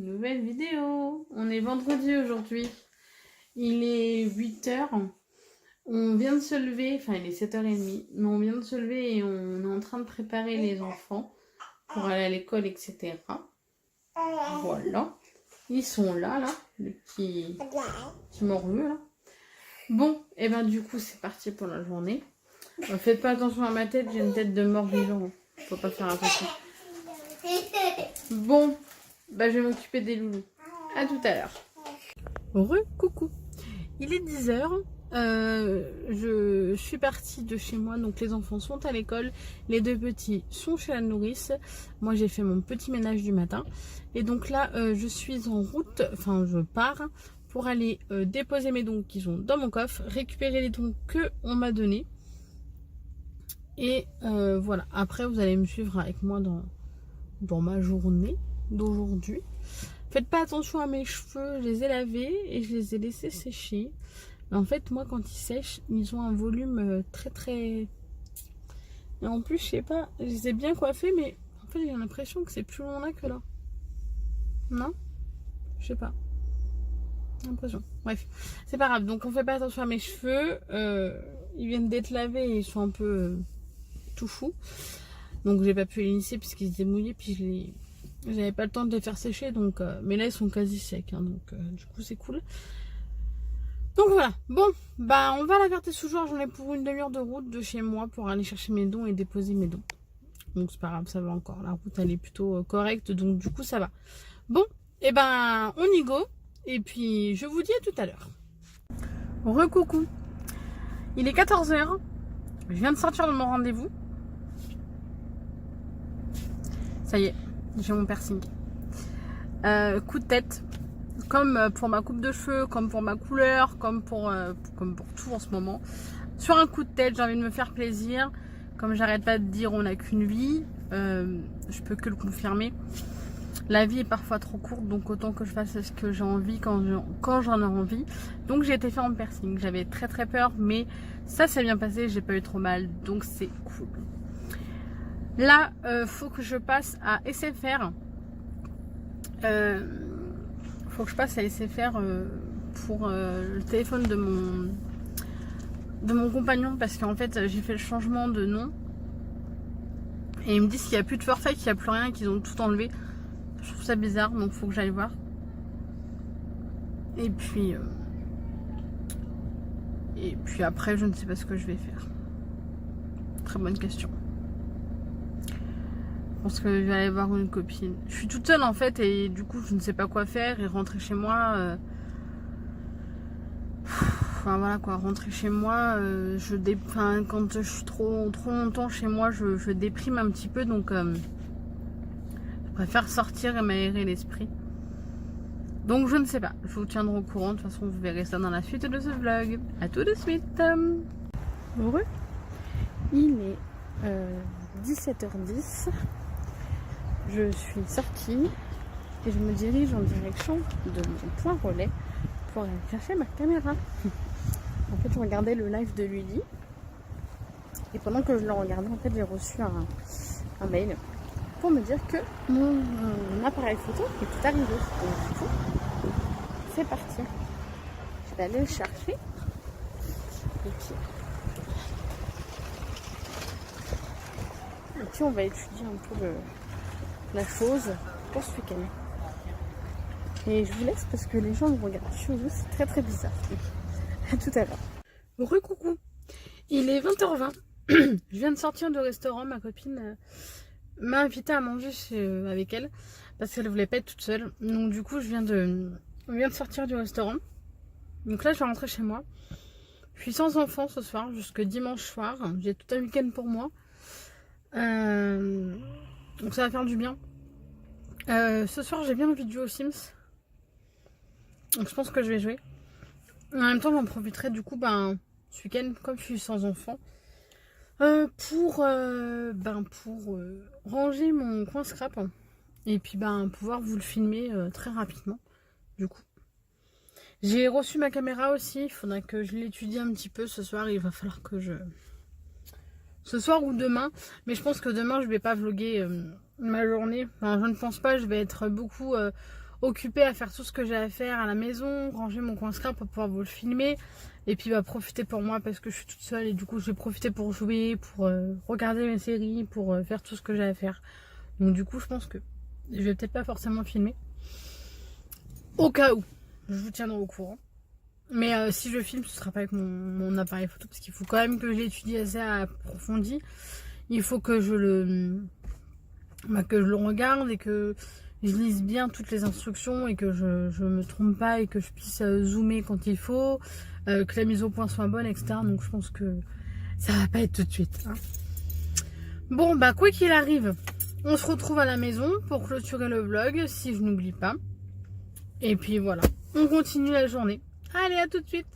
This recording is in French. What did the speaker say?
Nouvelle vidéo. On est vendredi aujourd'hui. Il est 8h. On vient de se lever, enfin il est 7h30, mais on vient de se lever et on est en train de préparer les enfants pour aller à l'école, etc. Voilà. Ils sont là, les petits morveux, là. Bon, et ben du coup c'est parti pour la journée. Faites pas attention à ma tête, j'ai une tête de mort-vivant. Faut pas faire attention. Bon, bah je vais m'occuper des loulous. À tout à l'heure. Coucou. Il est 10h. Je suis partie de chez moi, donc les enfants sont à l'école, les deux petits sont chez la nourrice. Moi j'ai fait mon petit ménage du matin. Et donc là je suis en route, enfin je pars pour aller déposer mes dons qui sont dans mon coffre, récupérer les dons que on m'a donnés. Et voilà, après vous allez me suivre avec moi dans ma journée d'aujourd'hui. Faites pas attention à mes cheveux, je les ai lavés et je les ai laissés sécher. Mais en fait, moi, quand ils sèchent, ils ont un volume très... Et en plus, je sais pas, je les ai bien coiffés, mais en fait, j'ai l'impression que c'est plus long là que là. Non? Je sais pas. J'ai l'impression. Bref, c'est pas grave. Donc, on fait pas attention à mes cheveux. Ils viennent d'être lavés et ils sont un peu tout fous. Donc, j'ai pas pu les lisser puisqu'ils étaient mouillés. Puis, j'avais pas le temps de les faire sécher. Donc, mais là, ils sont quasi secs. Hein, donc, du coup, c'est cool. Donc voilà, bon, bah on va à la Ferté-sous-Jouarre, j'en ai pour une demi-heure de route de chez moi pour aller chercher mes dons et déposer mes dons. Donc c'est pas grave, ça va encore, la route elle est plutôt correcte, donc du coup ça va. Bon, et ben on y go, et puis je vous dis à tout à l'heure. Recoucou, il est 14h, je viens de sortir de mon rendez-vous. Ça y est, j'ai mon piercing. Coup de tête. Comme pour ma coupe de cheveux, comme pour ma couleur, comme pour tout en ce moment. Sur un coup de tête, j'ai envie de me faire plaisir. Comme j'arrête pas de dire, on n'a qu'une vie. Je peux que le confirmer. La vie est parfois trop courte, donc autant que je fasse ce que j'ai envie quand j'en ai envie. Donc j'ai été faire en piercing. J'avais très peur, mais ça s'est bien passé. J'ai pas eu trop mal, donc c'est cool. Là, faut que je passe à SFR. Faut que je passe à SFR pour le téléphone de mon compagnon parce qu'en fait j'ai fait le changement de nom et ils me disent qu'il n'y a plus de forfait, qu'il n'y a plus rien, qu'ils ont tout enlevé. Je trouve ça bizarre, donc faut que j'aille voir. Et puis après je ne sais pas ce que je vais faire. Très bonne question. Je pense que je vais aller voir une copine. Je suis toute seule en fait et du coup je ne sais pas quoi faire et rentrer chez moi. Enfin voilà quoi, rentrer chez moi, quand je suis trop longtemps chez moi, je déprime un petit peu, donc je préfère sortir et m'aérer l'esprit. Donc je ne sais pas, je vous tiendrai au courant, de toute façon vous verrez ça dans la suite de ce vlog. A tout de suite. Heureux. Il est 17h10, je suis sortie et je me dirige en direction de mon point relais pour aller chercher ma caméra. En fait, je regardais le live de Lully. Et pendant que je le regardais, en fait, j'ai reçu un mail pour me dire que mon appareil photo est arrivé. Donc, du coup, c'est parti. Je vais aller le chercher. Et puis on va étudier un peu la chose pour ce week-end. Et je vous laisse parce que les gens me regardent chez vous, c'est très bizarre. À tout à l'heure. Recoucou, il est 20h20. Je viens de sortir du restaurant. Ma copine m'a invité à manger avec elle parce qu'elle voulait pas être toute seule. Donc du coup, on vient de sortir du restaurant. Donc là, je vais rentrer chez moi. Je suis sans enfant ce soir jusque dimanche soir. J'ai tout un week-end pour moi. Donc ça va faire du bien. Ce soir, j'ai bien envie de jouer aux Sims. Donc je pense que je vais jouer. En même temps, j'en profiterai du coup, ce week-end, comme je suis sans enfant, pour ranger mon coin scrap et puis pouvoir vous le filmer très rapidement. Du coup, j'ai reçu ma caméra aussi. Il faudra que je l'étudie un petit peu ce soir. Il va falloir que ce soir ou demain, mais je pense que demain je vais pas vlogger ma journée. Enfin, je ne pense pas. Je vais être beaucoup occupée à faire tout ce que j'ai à faire à la maison, ranger mon coin scrap pour pouvoir vous le filmer. Et puis profiter pour moi parce que je suis toute seule et du coup je vais profiter pour jouer, pour regarder mes séries, pour faire tout ce que j'ai à faire. Donc du coup je pense que je vais peut-être pas forcément filmer. Au cas où, je vous tiendrai au courant. Mais si je filme, ce sera pas avec mon appareil photo parce qu'il faut quand même que je l'étudie assez approfondi. Il faut que je le regarde et que je lise bien toutes les instructions et que je me trompe pas et que je puisse zoomer quand il faut, que la mise au point soit bonne, etc. Donc je pense que ça va pas être tout de suite. Hein. Bon, bah quoi qu'il arrive, on se retrouve à la maison pour clôturer le vlog, si je n'oublie pas. Et puis voilà, on continue la journée. Allez, à tout de suite.